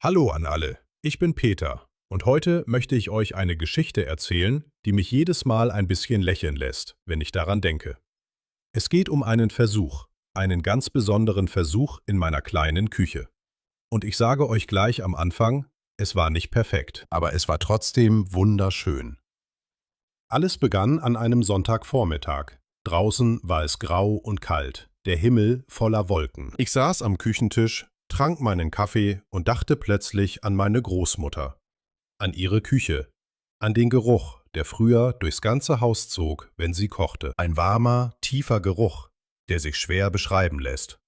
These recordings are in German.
Hallo an alle, ich bin Peter und heute möchte ich euch eine Geschichte erzählen, die mich jedes Mal ein bisschen lächeln lässt, wenn ich daran denke. Es geht um einen ganz besonderen Versuch in meiner kleinen Küche. Und ich sage euch gleich am Anfang, es war nicht perfekt, aber es war trotzdem wunderschön. Alles begann an einem Sonntagvormittag. Draußen war es grau und kalt, der Himmel voller Wolken. Ich saß am Küchentisch, trank meinen Kaffee und dachte plötzlich an meine Großmutter, an ihre Küche, an den Geruch, der früher durchs ganze Haus zog, wenn sie kochte. Ein warmer, tiefer Geruch, der sich schwer beschreiben lässt.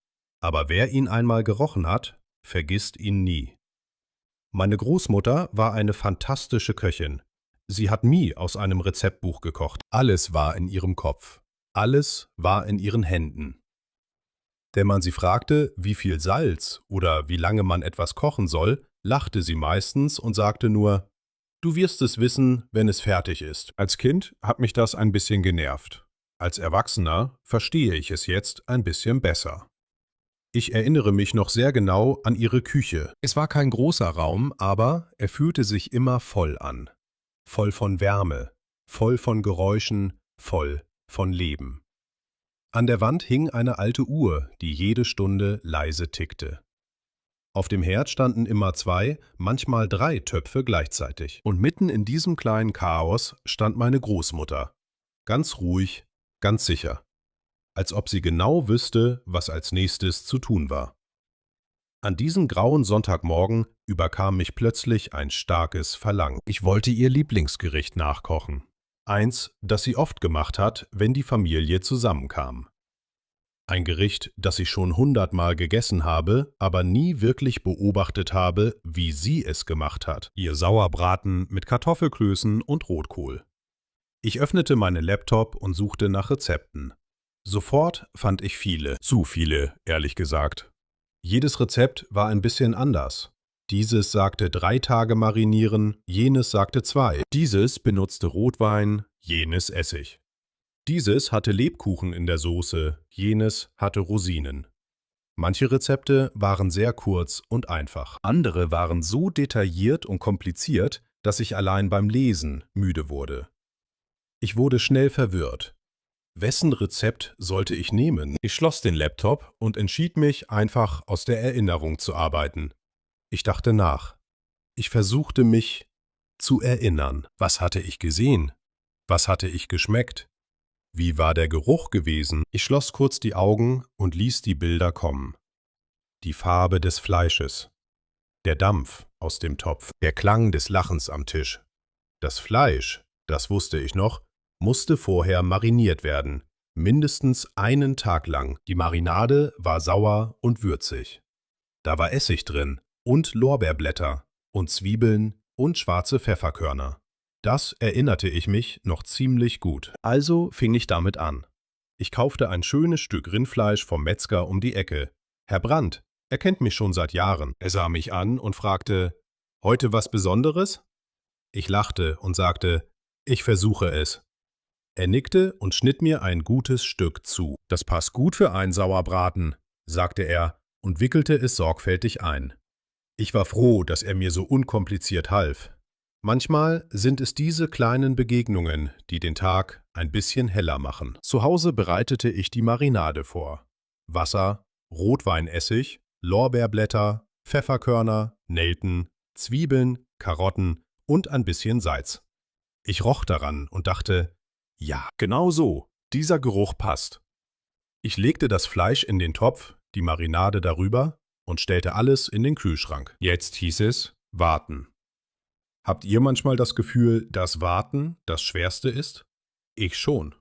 Aber wer ihn einmal gerochen hat, vergisst ihn nie. Meine Großmutter war eine fantastische Köchin. Sie hat nie aus einem Rezeptbuch gekocht. Alles war in ihrem Kopf. Alles war in ihren Händen. Wenn man sie fragte, wie viel Salz oder wie lange man etwas kochen soll, lachte sie meistens und sagte nur, »Du wirst es wissen, wenn es fertig ist.« Als Kind hat mich das ein bisschen genervt. Als Erwachsener verstehe ich es jetzt ein bisschen besser. Ich erinnere mich noch sehr genau an ihre Küche. Es war kein großer Raum, aber er fühlte sich immer voll an. Voll von Wärme, voll von Geräuschen, voll von Leben. An der Wand hing eine alte Uhr, die jede Stunde leise tickte. Auf dem Herd standen immer 2, manchmal 3 Töpfe gleichzeitig. Und mitten in diesem kleinen Chaos stand meine Großmutter. Ganz ruhig, ganz sicher. Als ob sie genau wüsste, was als nächstes zu tun war. An diesem grauen Sonntagmorgen überkam mich plötzlich ein starkes Verlangen. Ich wollte ihr Lieblingsgericht nachkochen. Eins, das sie oft gemacht hat, wenn die Familie zusammenkam. Ein Gericht, das ich schon 100-mal gegessen habe, aber nie wirklich beobachtet habe, wie sie es gemacht hat. Ihr Sauerbraten mit Kartoffelklößen und Rotkohl. Ich öffnete meinen Laptop und suchte nach Rezepten. Sofort fand ich viele, zu viele, ehrlich gesagt. Jedes Rezept war ein bisschen anders. Dieses sagte 3 Tage marinieren, jenes sagte 2. Dieses benutzte Rotwein, jenes Essig. Dieses hatte Lebkuchen in der Soße, jenes hatte Rosinen. Manche Rezepte waren sehr kurz und einfach. Andere waren so detailliert und kompliziert, dass ich allein beim Lesen müde wurde. Ich wurde schnell verwirrt. Wessen Rezept sollte ich nehmen? Ich schloss den Laptop und entschied mich, einfach aus der Erinnerung zu arbeiten. Ich dachte nach. Ich versuchte mich zu erinnern. Was hatte ich gesehen? Was hatte ich geschmeckt? Wie war der Geruch gewesen? Ich schloss kurz die Augen und ließ die Bilder kommen. Die Farbe des Fleisches. Der Dampf aus dem Topf. Der Klang des Lachens am Tisch. Das Fleisch, das wusste ich noch, musste vorher mariniert werden, mindestens einen Tag lang. Die Marinade war sauer und würzig. Da war Essig drin und Lorbeerblätter und Zwiebeln und schwarze Pfefferkörner. Das erinnerte ich mich noch ziemlich gut. Also fing ich damit an. Ich kaufte ein schönes Stück Rindfleisch vom Metzger um die Ecke. Herr Brandt, er kennt mich schon seit Jahren. Er sah mich an und fragte, »Heute was Besonderes?« Ich lachte und sagte, »Ich versuche es.« Er nickte und schnitt mir ein gutes Stück zu. »Das passt gut für einen Sauerbraten«, sagte er und wickelte es sorgfältig ein. Ich war froh, dass er mir so unkompliziert half. Manchmal sind es diese kleinen Begegnungen, die den Tag ein bisschen heller machen. Zu Hause bereitete ich die Marinade vor. Wasser, Rotweinessig, Lorbeerblätter, Pfefferkörner, Nelken, Zwiebeln, Karotten und ein bisschen Salz. Ich roch daran und dachte, ja, genau so, dieser Geruch passt. Ich legte das Fleisch in den Topf, die Marinade darüber und stellte alles in den Kühlschrank. Jetzt hieß es, warten. Habt ihr manchmal das Gefühl, dass Warten das Schwerste ist? Ich schon.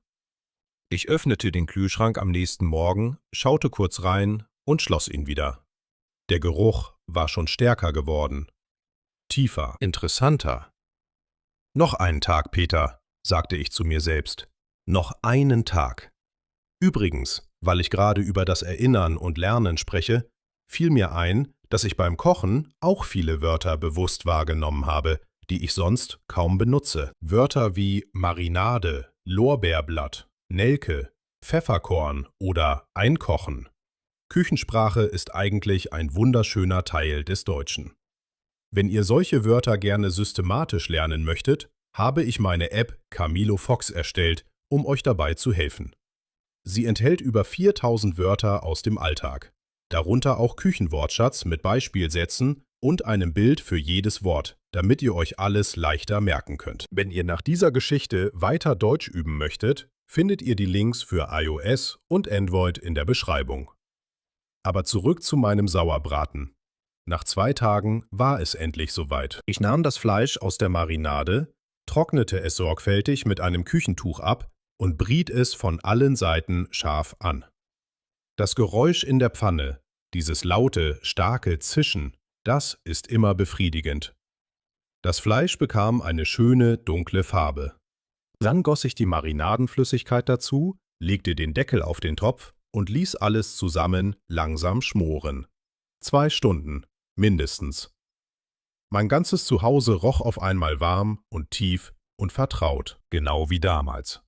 Ich öffnete den Kühlschrank am nächsten Morgen, schaute kurz rein und schloss ihn wieder. Der Geruch war schon stärker geworden. Tiefer, interessanter. Noch einen Tag, Peter, sagte ich zu mir selbst. Noch einen Tag. Übrigens, weil ich gerade über das Erinnern und Lernen spreche, fiel mir ein, dass ich beim Kochen auch viele Wörter bewusst wahrgenommen habe, die ich sonst kaum benutze. Wörter wie Marinade, Lorbeerblatt, Nelke, Pfefferkorn oder Einkochen. Küchensprache ist eigentlich ein wunderschöner Teil des Deutschen. Wenn ihr solche Wörter gerne systematisch lernen möchtet, habe ich meine App Camilo Fox erstellt, um euch dabei zu helfen. Sie enthält über 4000 Wörter aus dem Alltag, darunter auch Küchenwortschatz mit Beispielsätzen und einem Bild für jedes Wort, damit ihr euch alles leichter merken könnt. Wenn ihr nach dieser Geschichte weiter Deutsch üben möchtet, findet ihr die Links für iOS und Android in der Beschreibung. Aber zurück zu meinem Sauerbraten. Nach 2 Tagen war es endlich soweit. Ich nahm das Fleisch aus der Marinade, trocknete es sorgfältig mit einem Küchentuch ab und briet es von allen Seiten scharf an. Das Geräusch in der Pfanne, dieses laute, starke Zischen, das ist immer befriedigend. Das Fleisch bekam eine schöne, dunkle Farbe. Dann goss ich die Marinadenflüssigkeit dazu, legte den Deckel auf den Topf und ließ alles zusammen langsam schmoren. 2 Stunden, mindestens. Mein ganzes Zuhause roch auf einmal warm und tief und vertraut, genau wie damals.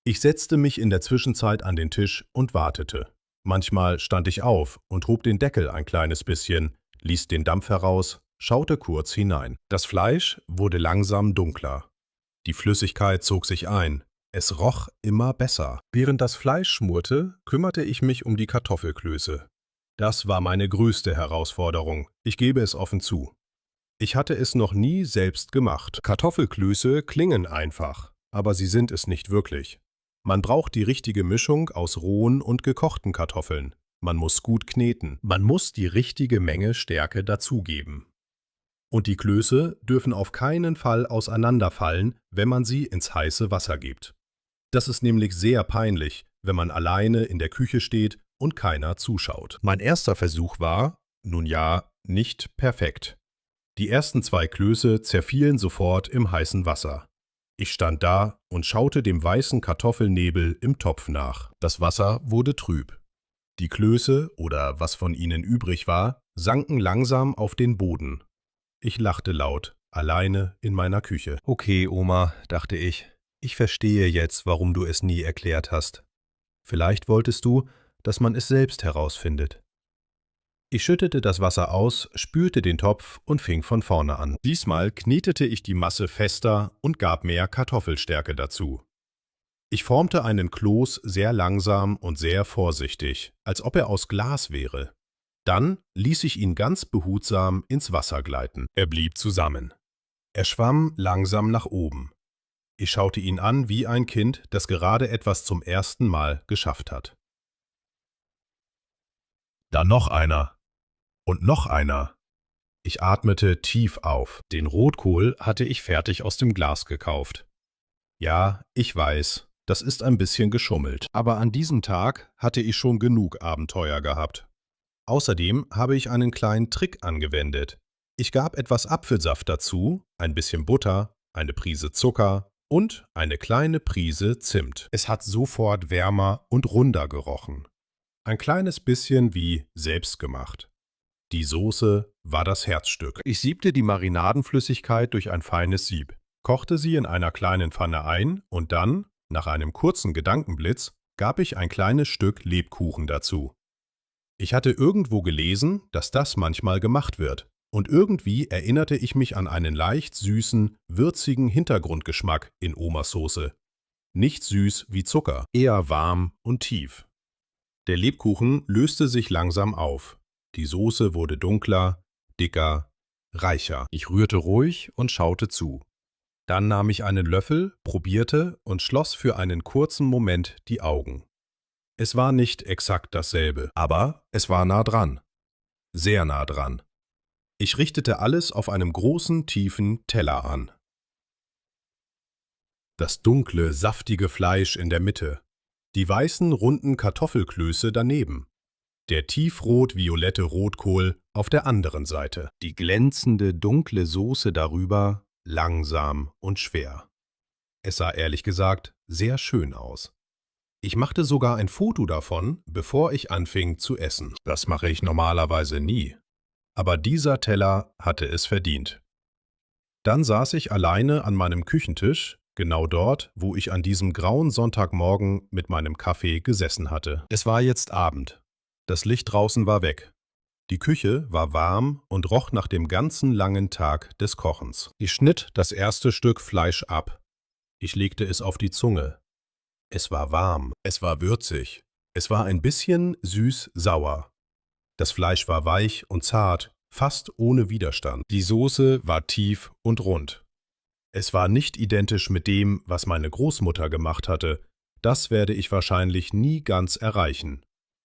Ich setzte mich in der Zwischenzeit an den Tisch und wartete. Manchmal stand ich auf und hob den Deckel ein kleines bisschen, ließ den Dampf heraus, schaute kurz hinein. Das Fleisch wurde langsam dunkler. Die Flüssigkeit zog sich ein. Es roch immer besser. Während das Fleisch schmorte, kümmerte ich mich um die Kartoffelklöße. Das war meine größte Herausforderung, ich gebe es offen zu. Ich hatte es noch nie selbst gemacht. Kartoffelklöße klingen einfach, aber sie sind es nicht wirklich. Man braucht die richtige Mischung aus rohen und gekochten Kartoffeln. Man muss gut kneten. Man muss die richtige Menge Stärke dazugeben. Und die Klöße dürfen auf keinen Fall auseinanderfallen, wenn man sie ins heiße Wasser gibt. Das ist nämlich sehr peinlich, wenn man alleine in der Küche steht und keiner zuschaut. Mein erster Versuch war, nun ja, nicht perfekt. Die ersten 2 Klöße zerfielen sofort im heißen Wasser. Ich stand da und schaute dem weißen Kartoffelnebel im Topf nach. Das Wasser wurde trüb. Die Klöße, oder was von ihnen übrig war, sanken langsam auf den Boden. Ich lachte laut, alleine in meiner Küche. Okay, Oma, dachte ich verstehe jetzt, warum du es nie erklärt hast. Vielleicht wolltest du, dass man es selbst herausfindet. Ich schüttete das Wasser aus, spülte den Topf und fing von vorne an. Diesmal knetete ich die Masse fester und gab mehr Kartoffelstärke dazu. Ich formte einen Kloß sehr langsam und sehr vorsichtig, als ob er aus Glas wäre. Dann ließ ich ihn ganz behutsam ins Wasser gleiten. Er blieb zusammen. Er schwamm langsam nach oben. Ich schaute ihn an wie ein Kind, das gerade etwas zum ersten Mal geschafft hat. Dann noch einer. Und noch einer. Ich atmete tief auf. Den Rotkohl hatte ich fertig aus dem Glas gekauft. Ja, ich weiß, das ist ein bisschen geschummelt. Aber an diesem Tag hatte ich schon genug Abenteuer gehabt. Außerdem habe ich einen kleinen Trick angewendet. Ich gab etwas Apfelsaft dazu, ein bisschen Butter, eine Prise Zucker und eine kleine Prise Zimt. Es hat sofort wärmer und runder gerochen. Ein kleines bisschen wie selbstgemacht. Die Soße war das Herzstück. Ich siebte die Marinadenflüssigkeit durch ein feines Sieb, kochte sie in einer kleinen Pfanne ein und dann, nach einem kurzen Gedankenblitz, gab ich ein kleines Stück Lebkuchen dazu. Ich hatte irgendwo gelesen, dass das manchmal gemacht wird, und irgendwie erinnerte ich mich an einen leicht süßen, würzigen Hintergrundgeschmack in Omas Soße. Nicht süß wie Zucker, eher warm und tief. Der Lebkuchen löste sich langsam auf. Die Soße wurde dunkler, dicker, reicher. Ich rührte ruhig und schaute zu. Dann nahm ich einen Löffel, probierte und schloss für einen kurzen Moment die Augen. Es war nicht exakt dasselbe, aber es war nah dran. Sehr nah dran. Ich richtete alles auf einem großen, tiefen Teller an. Das dunkle, saftige Fleisch in der Mitte, die weißen, runden Kartoffelklöße daneben, der tiefrot-violette Rotkohl auf der anderen Seite, die glänzende, dunkle Soße darüber, langsam und schwer. Es sah ehrlich gesagt sehr schön aus. Ich machte sogar ein Foto davon, bevor ich anfing zu essen. Das mache ich normalerweise nie. Aber dieser Teller hatte es verdient. Dann saß ich alleine an meinem Küchentisch, genau dort, wo ich an diesem grauen Sonntagmorgen mit meinem Kaffee gesessen hatte. Es war jetzt Abend. Das Licht draußen war weg. Die Küche war warm und roch nach dem ganzen langen Tag des Kochens. Ich schnitt das erste Stück Fleisch ab. Ich legte es auf die Zunge. Es war warm, es war würzig, es war ein bisschen süß-sauer. Das Fleisch war weich und zart, fast ohne Widerstand. Die Soße war tief und rund. Es war nicht identisch mit dem, was meine Großmutter gemacht hatte. Das werde ich wahrscheinlich nie ganz erreichen.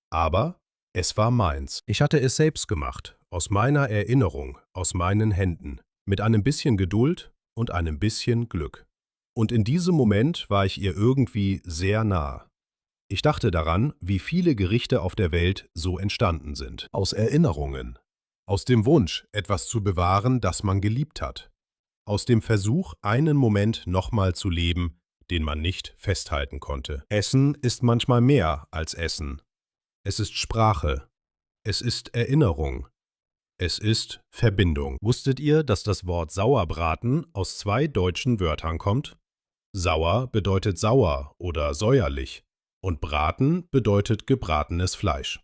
Aber es war meins. Ich hatte es selbst gemacht, aus meiner Erinnerung, aus meinen Händen, mit einem bisschen Geduld und einem bisschen Glück. Und in diesem Moment war ich ihr irgendwie sehr nah. Ich dachte daran, wie viele Gerichte auf der Welt so entstanden sind. Aus Erinnerungen. Aus dem Wunsch, etwas zu bewahren, das man geliebt hat. Aus dem Versuch, einen Moment nochmal zu leben, den man nicht festhalten konnte. Essen ist manchmal mehr als Essen. Es ist Sprache. Es ist Erinnerung. Es ist Verbindung. Wusstet ihr, dass das Wort Sauerbraten aus 2 deutschen Wörtern kommt? Sauer bedeutet sauer oder säuerlich und Braten bedeutet gebratenes Fleisch.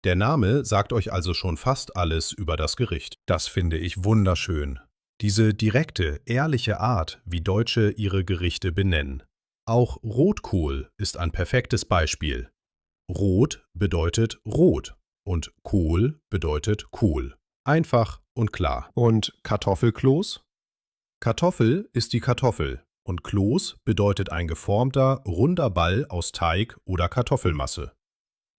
Der Name sagt euch also schon fast alles über das Gericht. Das finde ich wunderschön. Diese direkte, ehrliche Art, wie Deutsche ihre Gerichte benennen. Auch Rotkohl ist ein perfektes Beispiel. Rot bedeutet rot und Kohl bedeutet Kohl. Einfach und klar. Und Kartoffelkloß? Kartoffel ist die Kartoffel und Kloß bedeutet ein geformter, runder Ball aus Teig oder Kartoffelmasse.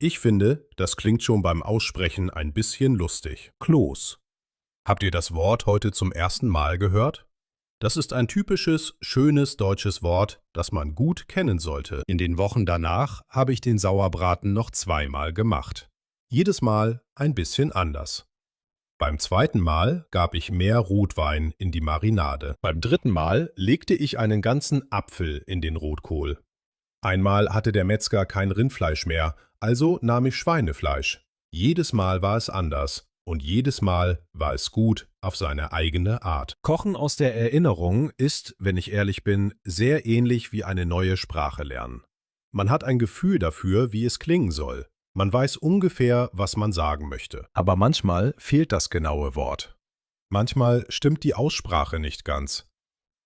Ich finde, das klingt schon beim Aussprechen ein bisschen lustig. Kloß. Habt ihr das Wort heute zum ersten Mal gehört? Das ist ein typisches, schönes deutsches Wort, das man gut kennen sollte. In den Wochen danach habe ich den Sauerbraten noch 2-mal gemacht. Jedes Mal ein bisschen anders. Beim 2. Mal gab ich mehr Rotwein in die Marinade. Beim 3. Mal legte ich einen ganzen Apfel in den Rotkohl. Einmal hatte der Metzger kein Rindfleisch mehr, also nahm ich Schweinefleisch. Jedes Mal war es anders. Und jedes Mal war es gut auf seine eigene Art. Kochen aus der Erinnerung ist, wenn ich ehrlich bin, sehr ähnlich wie eine neue Sprache lernen. Man hat ein Gefühl dafür, wie es klingen soll. Man weiß ungefähr, was man sagen möchte. Aber manchmal fehlt das genaue Wort. Manchmal stimmt die Aussprache nicht ganz.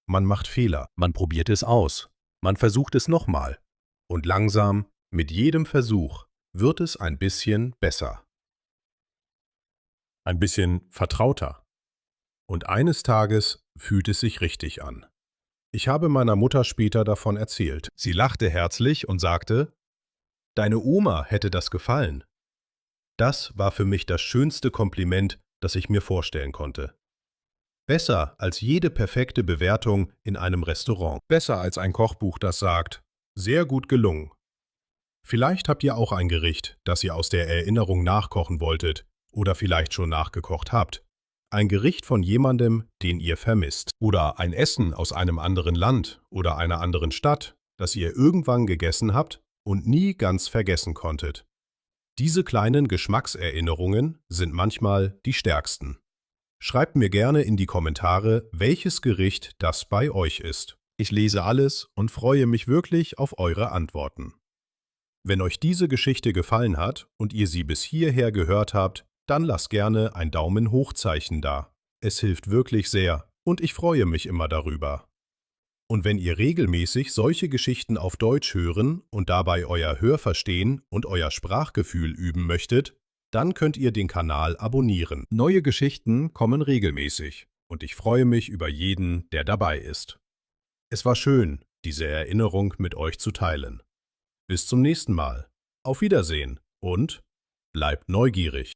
Man macht Fehler. Man probiert es aus. Man versucht es nochmal. Und langsam, mit jedem Versuch, wird es ein bisschen besser. Ein bisschen vertrauter. Und eines Tages fühlt es sich richtig an. Ich habe meiner Mutter später davon erzählt. Sie lachte herzlich und sagte, »Deine Oma hätte das gefallen.« Das war für mich das schönste Kompliment, das ich mir vorstellen konnte. Besser als jede perfekte Bewertung in einem Restaurant. Besser als ein Kochbuch, das sagt, sehr gut gelungen. Vielleicht habt ihr auch ein Gericht, das ihr aus der Erinnerung nachkochen wolltet, oder vielleicht schon nachgekocht habt. Ein Gericht von jemandem, den ihr vermisst. Oder ein Essen aus einem anderen Land oder einer anderen Stadt, das ihr irgendwann gegessen habt und nie ganz vergessen konntet. Diese kleinen Geschmackserinnerungen sind manchmal die stärksten. Schreibt mir gerne in die Kommentare, welches Gericht das bei euch ist. Ich lese alles und freue mich wirklich auf eure Antworten. Wenn euch diese Geschichte gefallen hat und ihr sie bis hierher gehört habt, dann lasst gerne ein Daumen hoch Zeichen da. Es hilft wirklich sehr und ich freue mich immer darüber. Und wenn ihr regelmäßig solche Geschichten auf Deutsch hören und dabei euer Hörverstehen und euer Sprachgefühl üben möchtet, dann könnt ihr den Kanal abonnieren. Neue Geschichten kommen regelmäßig und ich freue mich über jeden, der dabei ist. Es war schön, diese Erinnerung mit euch zu teilen. Bis zum nächsten Mal. Auf Wiedersehen und bleibt neugierig.